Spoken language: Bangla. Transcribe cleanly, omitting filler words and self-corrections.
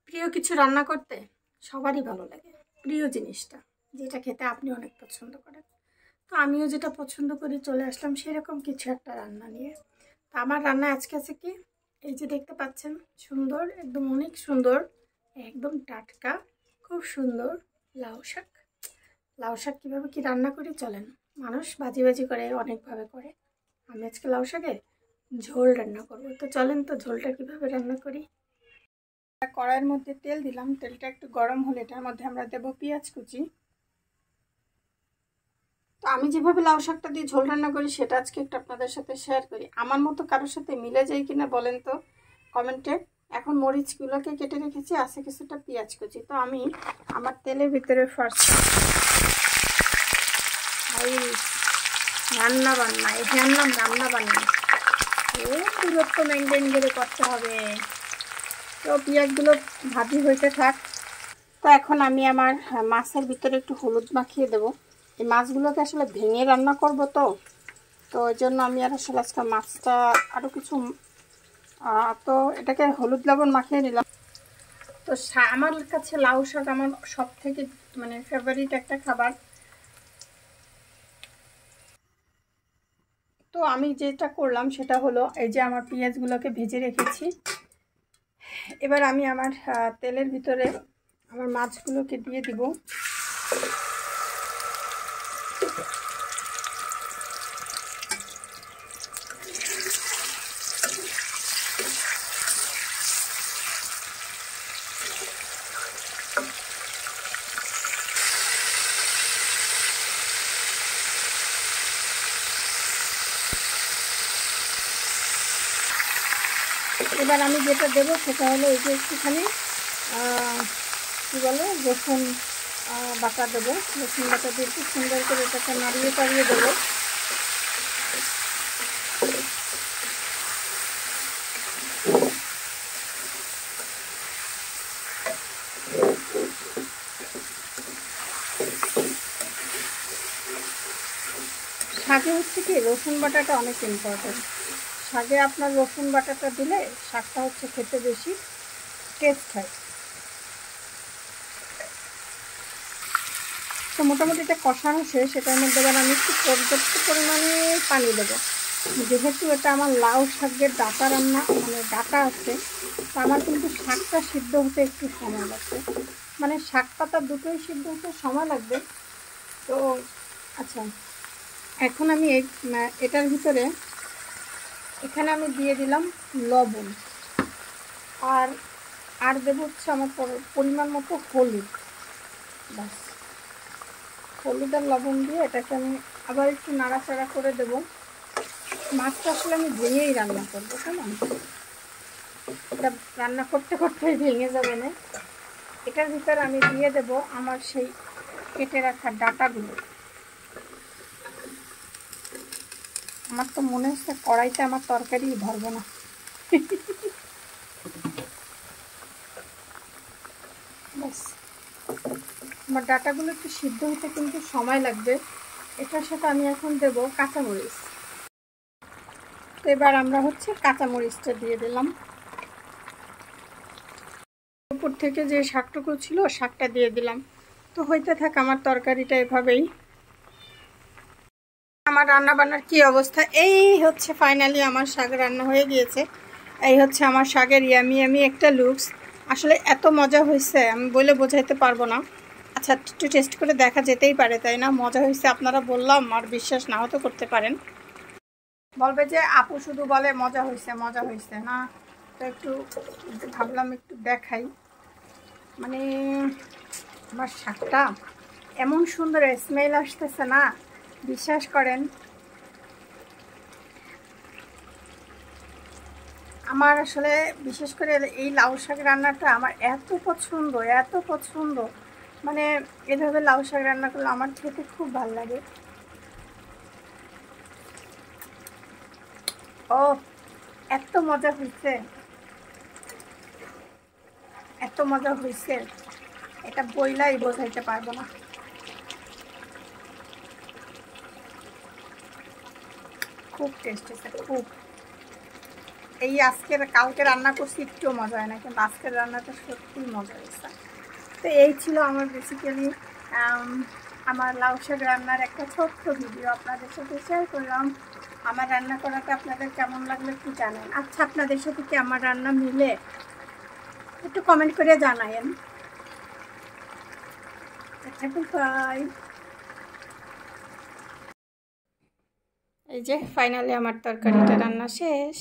প্রিয় কিছু রান্না করতে সবারই ভালো লাগে। প্রিয় জিনিসটা যেটা খেতে আপনি অনেক পছন্দ করেন, তো আমিও যেটা পছন্দ করি চলে আসলাম সেরকম কিছু একটা রান্না নিয়ে। তো আমার রান্না আজকে আছে কি, এই যে দেখতে পাচ্ছেন, সুন্দর, একদম অনেক সুন্দর, একদম টাটকা, খুব সুন্দর লাউ শাক। লাউ শাক কীভাবে কী রান্না করি চলেন। মানুষ ভাজি ভাজি করে, অনেকভাবে করে, আমি আজকে লাউ শাকের ঝোল রান্না করবো। তো চলেন, তো ঝোলটা কীভাবে রান্না করি। কড়াইয়ের মধ্যে তেল দিলাম, তেলটা একটু গরম হলে এটার মধ্যে আমরা দেব পেঁয়াজ কুচি। তো আমি যেভাবে লাউ শাকটা দিয়ে ঝোল রান্না করি সেটা আজকে একটু আপনাদের সাথে শেয়ার করি। আমার মতো কারোর সাথে মিলে যায় কিনা বলেন তো কমেন্টে। এখন মরিচগুলোকে কেটে রেখেছি, আছে কিছুটা পেঁয়াজ কুচি। তো আমি আমার তেলের ভিতরে ফার্স্ট রান্না বান্না, এই জানলাম রান্না বান্না, ও দূরত্ব মেনটেন করে করতে হবে। তো পেঁয়াজগুলো ভাজি হইতে থাক। তো এখন আমি আমার মাছের ভিতরে একটু হলুদ মাখিয়ে দেব। এই মাছগুলোকে আসলে ভেঙে রান্না করব, তো ওই জন্য আমি আর আসলে আজকে মাছটা আরও কিছু তো এটাকে হলুদ লবণ মাখিয়ে নিলাম। তো আমার কাছে লাউ শাক আমার সব থেকে মানে ফেভারিট একটা খাবার। তো আমি যেটা করলাম সেটা হলো, এই যে আমার পেঁয়াজগুলোকে ভেজে রেখেছি, এবার আমি আমার তেলের ভিতরে আমার মাছগুলোকে দিয়ে দিব। এবার আমি যেটা দেবো সেটা হলো এই যে একটুখানি কী বলে রসুন বাটা দেবো। রসুন বাটা দিয়ে একটু সুন্দর করে এটাকে নাড়িয়ে টাড়িয়ে দেবো। শাকে হচ্ছে কি রসুন বাটাটা অনেক ইম্পর্টেন্ট। শাকে আপনার রসুন বাটাটা দিলে শাকটা হচ্ছে খেতে বেশি টেস্ট হয়। তো মোটামুটি এটা কষানো শেষ, সেটার মধ্যে এবার আমি একটু পর্যাপ্ত পরিমাণে পানি দেবো। যেহেতু এটা আমার লাউ শাকের ডাঁটা রান্না, মানে ডাঁটা আছে, তো আমার কিন্তু শাকটা সিদ্ধ হতে একটু সময় লাগবে, মানে শাক পাতা দুটোই সিদ্ধ হতে সময় লাগবে। তো আচ্ছা, এখন আমি এটার ভিতরে এখানে আমি দিয়ে দিলাম লবণ, আর দেবো হচ্ছে আমার পরিমাণ মতো হলুদ। ব্যাস, হলুদ আর লবণ দিয়ে এটাকে আমি আবার একটু নাড়াচাড়া করে দেব। মাছটা আসলে আমি ভেঙেই রান্না করবো, কেমন এটা রান্না করতে করতেই ভেঙে যাবে না। এটার ভিতরে আমি দিয়ে দেব আমার সেই কেটে রাখা ডাঁটাগুলো। আমার তো মনে হচ্ছে কড়াইতে আমার তরকারি ধরবে না। ব্যাস, আমার ডাঁটাগুলো একটু সিদ্ধ হতে কিন্তু সময় লাগবে। এটার সাথে আমি এখন দেব কাঁচামরিচ। তো এবার আমরা হচ্ছে কাঁচামরিচটা দিয়ে দিলাম। উপর থেকে যে শাকটুকু ছিল শাকটা দিয়ে দিলাম। তো হইতে থাক আমার তরকারিটা এভাবেই। আমার রান্না বান্নার কি অবস্থা, এই হচ্ছে ফাইনালি আমার শাক রান্না হয়ে গিয়েছে। এই হচ্ছে আমার শাকের ইয়ামি একটা লুকস। আসলে এত মজা হয়েছে আমি বলে বোঝাইতে পারবো না। আচ্ছা, একটু টেস্ট করে দেখা যেতেই পারে, তাই না? মজা হয়েছে আপনারা বললাম আর বিশ্বাস নাও তো করতে পারেন। বলবে যে আপু শুধু বলে মজা হয়েছে মজা হয়েছে না। তো একটু ভাবলাম একটু দেখাই, মানে আমার শাকটা এমন সুন্দর স্মেল আসতেছে না, বিশ্বাস করেন। আমার আসলে বিশেষ করে এই লাউ শাক রান্নাটা আমার এত পছন্দ, এত পছন্দ, মানে এভাবে লাউ শাক রান্না করলে আমার খেতে খুব ভালো লাগে। ও, এত মজা হয়েছে, এত মজা হয়েছে, এটা বইলাই বোঝাইতে পারবো না। খুব টেস্ট হয়েছে, খুব। এই আজকের কালকে রান্না করছি একটু মজা হয় না, কিন্তু আজকের রান্নাটা সত্যিই মজা হয়েছে। তো এই ছিল আমার বেসিক্যালি আমার লাউ শাক রান্নার একটা ছোট্ট ভিডিও আপনাদের সাথে শেয়ার করলাম। আমার রান্না করাটা আপনাদের কেমন লাগলো একটু জানেন। আচ্ছা, আপনাদের সাথে কি আমার রান্না মিলে একটু কমেন্ট করে জানায়েন। আচ্ছা, বাই। এই যে ফাইনালি আমার তরকারিটা রান্না শেষ।